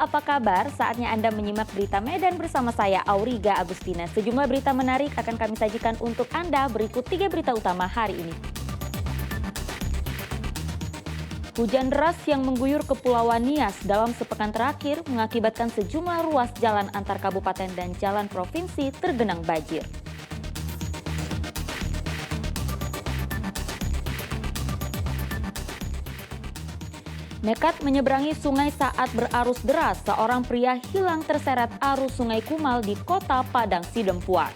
apa kabar? Saatnya Anda menyimak berita Medan bersama saya, Auriga Agustina. Sejumlah berita menarik akan kami sajikan untuk Anda. Berikut 3 berita utama hari ini. Hujan deras yang mengguyur Kepulauan Nias dalam sepekan terakhir mengakibatkan sejumlah ruas jalan antar kabupaten dan jalan provinsi tergenang banjir. Nekat menyeberangi sungai saat berarus deras, seorang pria hilang terseret arus Sungai Kumal di Kota Padang Sidempuan.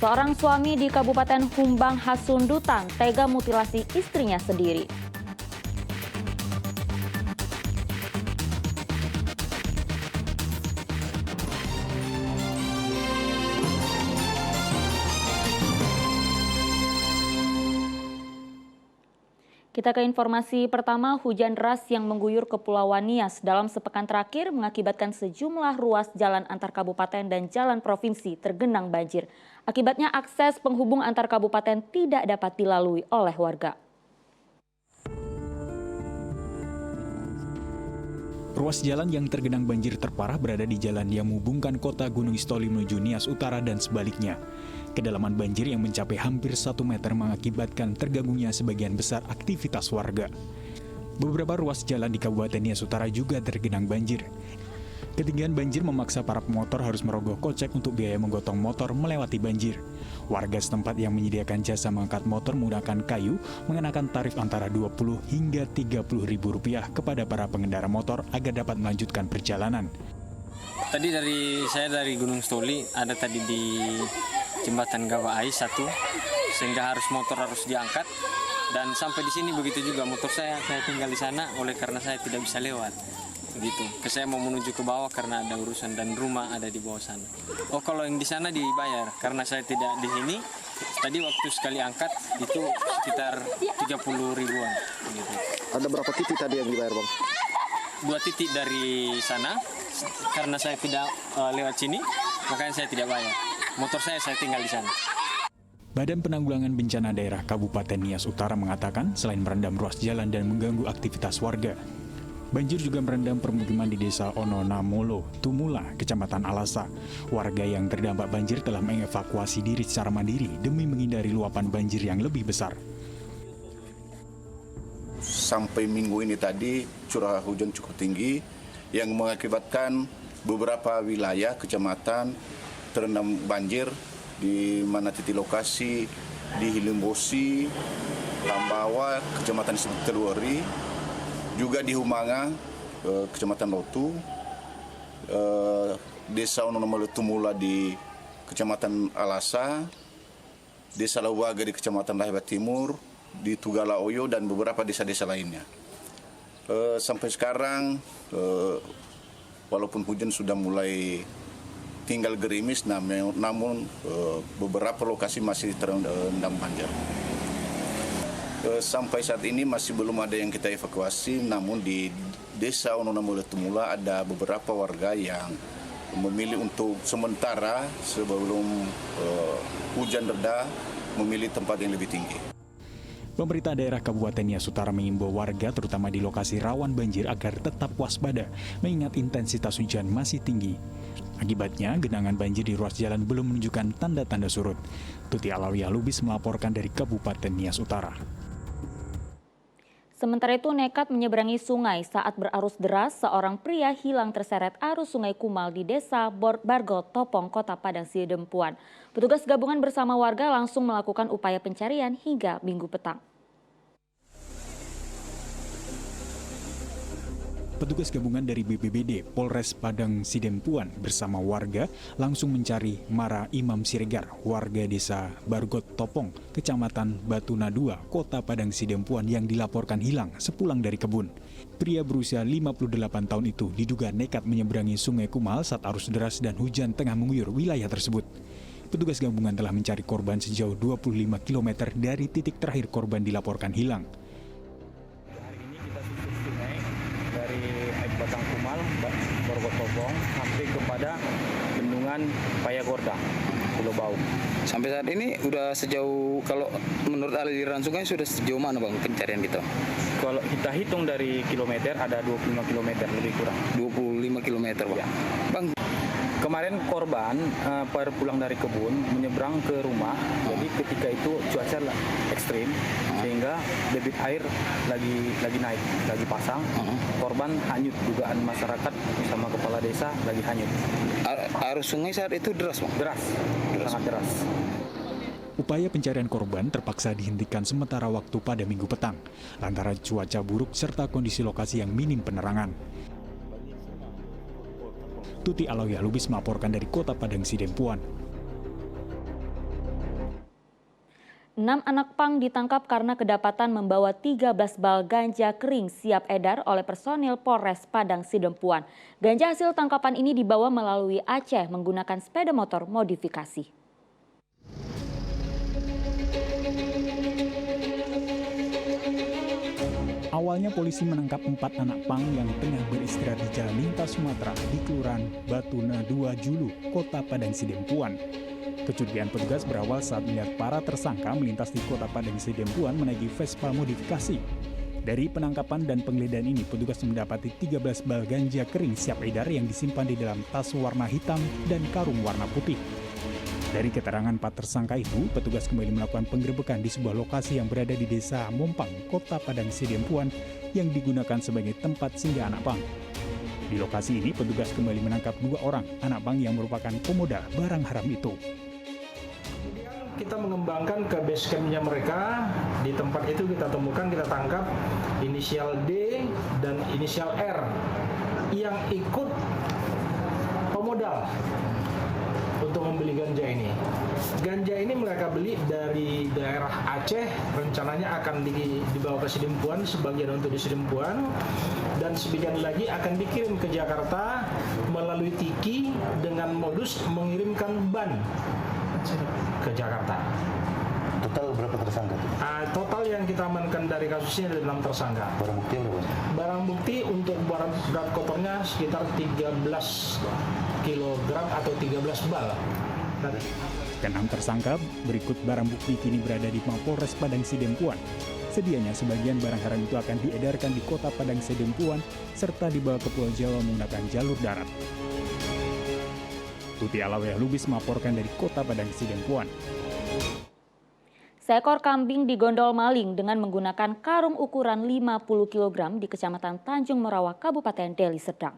Seorang suami di Kabupaten Humbang Hasundutan tega mutilasi istrinya sendiri. Kita ke informasi pertama, hujan deras yang mengguyur Kepulauan Nias dalam sepekan terakhir mengakibatkan sejumlah ruas jalan antar kabupaten dan jalan provinsi tergenang banjir. Akibatnya akses penghubung antar kabupaten tidak dapat dilalui oleh warga. Ruas jalan yang tergenang banjir terparah berada di jalan yang menghubungkan kota Gunung Istoli menuju Nias Utara dan sebaliknya. Kedalaman banjir yang mencapai hampir 1 meter mengakibatkan terganggunya sebagian besar aktivitas warga. Beberapa ruas jalan di Kabupaten Nias Utara juga tergenang banjir. Ketinggian banjir memaksa para pemotor harus merogoh kocek untuk biaya menggotong motor melewati banjir. Warga setempat yang menyediakan jasa mengangkat motor menggunakan kayu mengenakan tarif antara Rp20 hingga Rp30.000 kepada para pengendara motor agar dapat melanjutkan perjalanan. Tadi saya dari Gunung Stoli, ada tadi di Jembatan Gawai 1, sehingga motor harus diangkat. Dan sampai di sini begitu juga motor saya tinggal di sana oleh karena saya tidak bisa lewat. Begitu. Saya mau menuju ke bawah karena ada urusan dan rumah ada di bawah sana. Oh, kalau yang di sana dibayar karena saya tidak di sini. Tadi waktu sekali angkat itu sekitar 30 ribuan. Begitu. Ada berapa titik tadi yang dibayar, Bang? 2 titik dari sana. Karena saya tidak lewat sini, makanya saya tidak bayar. Motor saya tinggal di sana. Badan Penanggulangan Bencana Daerah Kabupaten Nias Utara mengatakan selain merendam ruas jalan dan mengganggu aktivitas warga, banjir juga merendam permukiman di Desa Ononamolo, Tumula, Kecamatan Alasa. Warga yang terdampak banjir telah mengevakuasi diri secara mandiri demi menghindari luapan banjir yang lebih besar. Sampai minggu ini tadi curah hujan cukup tinggi yang mengakibatkan beberapa wilayah kecamatan terendam banjir, di mana titik lokasi di Hilimbosi, Tambawa, Kecamatan Teluri, juga di Humanga, Kecamatan Lotu, Desa Ononamolo Tumula di Kecamatan Alasa, Desa Lawaga di Kecamatan Laheba Timur, di Tugala Oyo, dan beberapa desa-desa lainnya. Sampai sekarang, walaupun hujan sudah mulai tinggal gerimis, namun beberapa lokasi masih terendam banjir. Sampai saat ini masih belum ada yang kita evakuasi, namun di Desa Ononamolo Tumula ada beberapa warga yang memilih untuk sementara sebelum hujan reda memilih tempat yang lebih tinggi. Pemerintah daerah Kabupaten Nias Utara mengimbau warga terutama di lokasi rawan banjir agar tetap waspada mengingat intensitas hujan masih tinggi. Akibatnya, genangan banjir di ruas jalan belum menunjukkan tanda-tanda surut. Tuti Alawiyah Lubis melaporkan dari Kabupaten Nias Utara. Sementara itu nekat menyeberangi sungai saat berarus deras, seorang pria hilang terseret arus Sungai Kumal di Desa Bargo Topong, Kota Padang Sidempuan. Petugas gabungan bersama warga langsung melakukan upaya pencarian hingga Minggu petang. Petugas gabungan dari BPBD Polres Padang Sidempuan bersama warga langsung mencari Mara Imam Siregar, warga desa Bargot Topong, Kecamatan Batuna 2, Kota Padang Sidempuan yang dilaporkan hilang sepulang dari kebun. Pria berusia 58 tahun itu diduga nekat menyeberangi Sungai Kumal saat arus deras dan hujan tengah mengguyur wilayah tersebut. Petugas gabungan telah mencari korban sejauh 25 km dari titik terakhir korban dilaporkan hilang. Batang Kumal, Borgo Topong, sampai kepada bendungan Payagorda. Pulau Bau. Sampai saat ini udah sejauh, kalau menurut aliran sungai sudah sejauh mana Bang pencarian kita? Kalau kita hitung dari kilometer ada 25 km lebih kurang. 25 km Bang. Ya. Bang, Kemarin korban baru pulang dari kebun menyeberang ke rumah. Jadi ketika itu cuaca ekstrim sehingga debit air lagi naik, lagi pasang. Korban hanyut, dugaan masyarakat bersama kepala desa lagi hanyut. arus sungai saat itu deras Bang? Deras. Sangat deras. Upaya pencarian korban terpaksa dihentikan sementara waktu pada Minggu petang, lantaran cuaca buruk serta kondisi lokasi yang minim penerangan. Tuti Alawiyah Lubis melaporkan dari Kota Padang Sidempuan. 6 anak pang ditangkap karena kedapatan membawa 13 bal ganja kering siap edar oleh personil Polres Padang Sidempuan. Ganja hasil tangkapan ini dibawa melalui Aceh menggunakan sepeda motor modifikasi. Awalnya polisi menangkap 4 anak pang yang tengah beristirahat di Jalan Lintas Sumatera di Kelurahan Batuna 2 Julu, Kota Padang Sidempuan. Kecurigaan petugas berawal saat melihat para tersangka melintas di Kota Padang Sidempuan menaiki Vespa modifikasi. Dari penangkapan dan penggeledahan ini, petugas mendapati 13 bal ganja kering siap edar yang disimpan di dalam tas warna hitam dan karung warna putih. Dari keterangan 4 tersangka itu, petugas kembali melakukan penggerebekan di sebuah lokasi yang berada di Desa Mompang, Kota Padang Sidempuan yang digunakan sebagai tempat singgah anak pang. Di lokasi ini, petugas kembali menangkap 2 orang anak pang yang merupakan pemuda barang haram itu. Kita mengembangkan ke base camp-nya mereka. Di tempat itu kita temukan, kita tangkap inisial D dan inisial R yang ikut pemodal untuk membeli ganja ini. Ganja ini mereka beli dari daerah Aceh, rencananya akan dibawa ke Sidempuan, sebagian untuk di Sidempuan, dan sebagian lagi akan dikirim ke Jakarta melalui Tiki dengan modus mengirimkan ban ke Jakarta. Total berapa tersangka? Total yang kita amankan dari kasus ini ada 6 tersangka. Barang bukti berapa? Barang bukti untuk barang berat kotornya sekitar 13 kg atau 13 bal. Ke-6 tersangka berikut barang bukti kini berada di Mapolres Padang Sidempuan. Sedianya sebagian barang haram itu akan diedarkan di Kota Padang Sidempuan serta dibawa ke Pulau Jawa menggunakan jalur darat. Tuti Alawiyah Lubis melaporkan dari Kota Padang Sidempuan. Seekor kambing digondol maling dengan menggunakan karung ukuran 50 kg di Kecamatan Tanjung Merawa, Kabupaten Deli Serdang.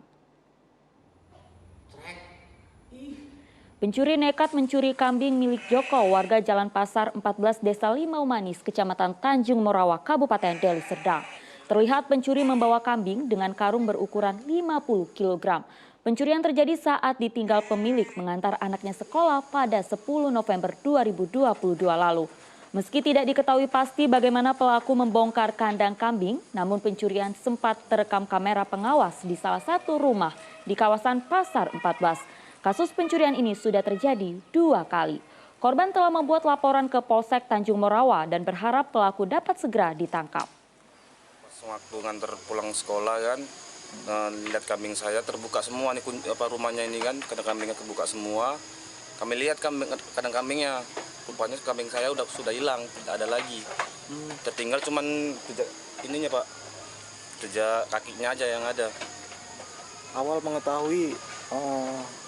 Pencuri nekat mencuri kambing milik Joko, warga Jalan Pasar 14 Desa Limau Manis, Kecamatan Tanjung Merawa, Kabupaten Deli Serdang. Terlihat pencuri membawa kambing dengan karung berukuran 50 kg. Pencurian terjadi saat ditinggal pemilik mengantar anaknya sekolah pada 10 November 2022 lalu. Meski tidak diketahui pasti bagaimana pelaku membongkar kandang kambing, namun pencurian sempat terekam kamera pengawas di salah satu rumah di kawasan Pasar 14. Kasus pencurian ini sudah terjadi 2 kali. Korban telah membuat laporan ke Polsek Tanjung Merawa dan berharap pelaku dapat segera ditangkap. Waktu nganter pulang sekolah kan, lihat kambing saya terbuka semua nih, rumahnya ini kan, kandang kambingnya terbuka semua. Kami lihat kandang kambingnya, rupanya kambing saya sudah hilang, tidak ada lagi. Tertinggal cuman jejak ininya Pak, jejak kakinya aja yang ada. Awal mengetahui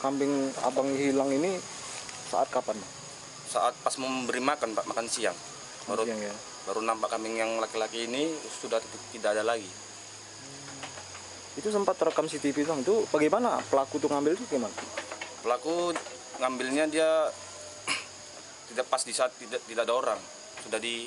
kambing abang hilang ini saat kapan? Saat pas memberi makan Pak, makan siang. Baru nampak kambing yang laki-laki ini sudah tidak ada lagi. Itu sempat terekam CCTV Bang. Itu bagaimana pelaku tuh ngambil itu gimana? Pelaku ngambilnya dia tidak pas di saat tidak ada orang. Sudah di